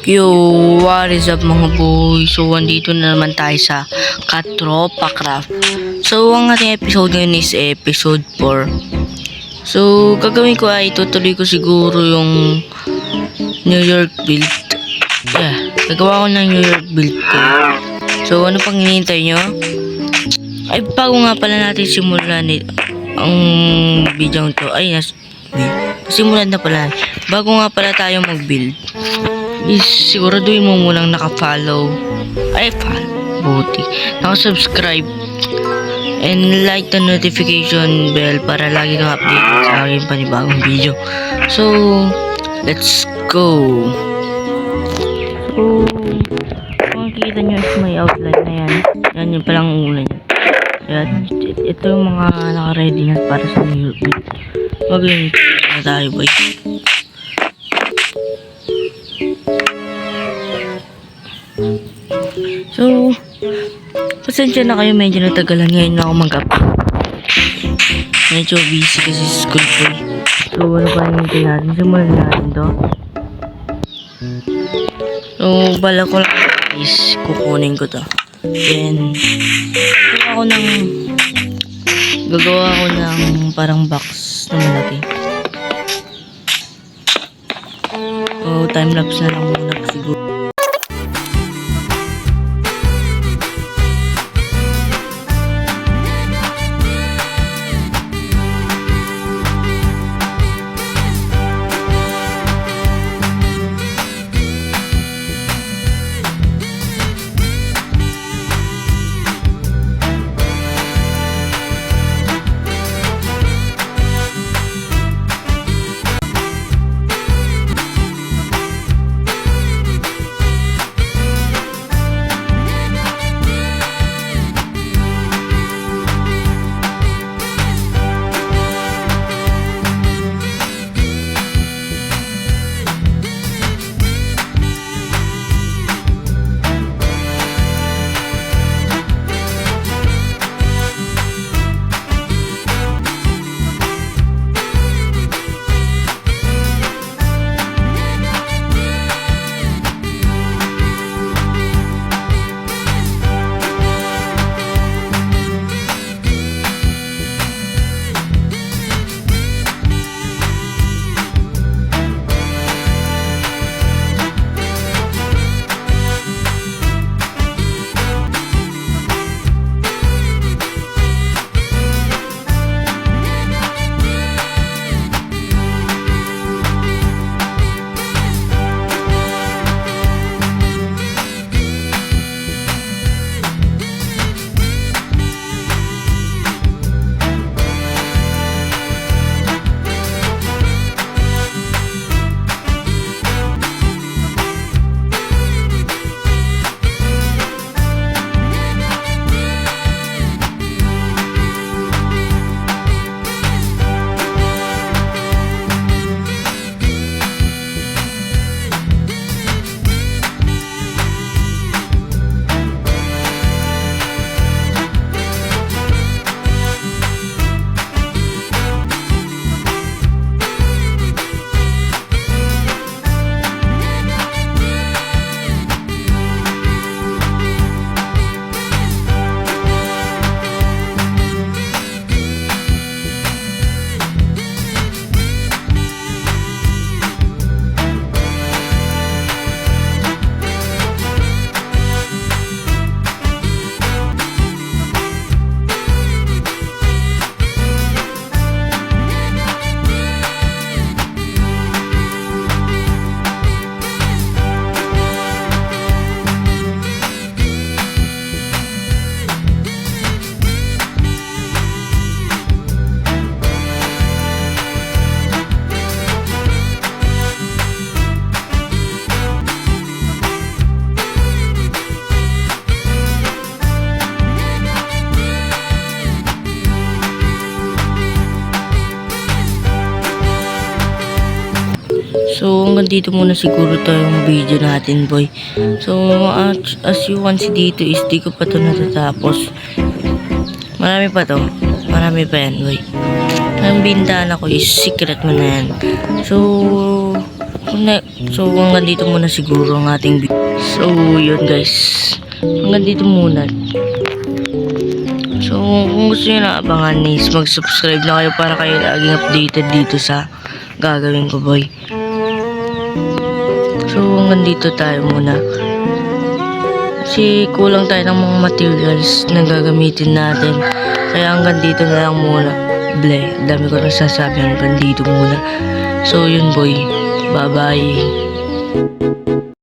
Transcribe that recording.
Yo, what is up mga boy? So, andito na naman tayo sa Katropa Craft. So, ang ating episode ngayon is episode 4. So, gagawin ko ay tutuloy ko siguro yung New York build. Yeah, gagawa ko ng New York build ko. So, ano pang hinihintay nyo? Ay, bago nga pala natin simulan ang video to. Ay, simulan na pala. Bago nga pala tayo mag-build, is siguraduhin mo munang naka-follow. Ay, buti. Naka-subscribe. And like the notification bell para lagi kang update sa aking panibagong video. So, let's go. So, kung makikita nyo is may outline na yan. Yan yung palang una niya. Kaya, ito yung mga naka-ready na para sa New York build. Magaling na tayo, boy. So, pasensya na kayo, medyo natagalan ngayon na ako mag-upload. Medyo busy kasi sa school ko. So, ano pa hinihintay natin? Simulan natin to. So, bala ko lang is kukunin ko to. Then, gagawa ko ng parang box na malaki. So, time-lapse na lang muna siguro. So, hanggang dito muna siguro tayong video natin, boy. So, as you can see dito is di ko pa ito natatapos. Marami pa to. Marami pa yan, boy. Ang bintana ko is secret mo na yan. So, So, hanggang dito muna siguro ang ating video. So, yun guys. Hanggang dito muna. So, kung gusto nyo na abangan is mag-subscribe na kayo para kayo laging updated dito sa gagawin ko, boy. So, hanggang dito tayo muna. Kasi kulang tayo ng mga materials na gagamitin natin. Kaya hanggang dito na lang muna. Dami ko nang sasabi, hanggang dito muna. So, yun boy. Bye-bye.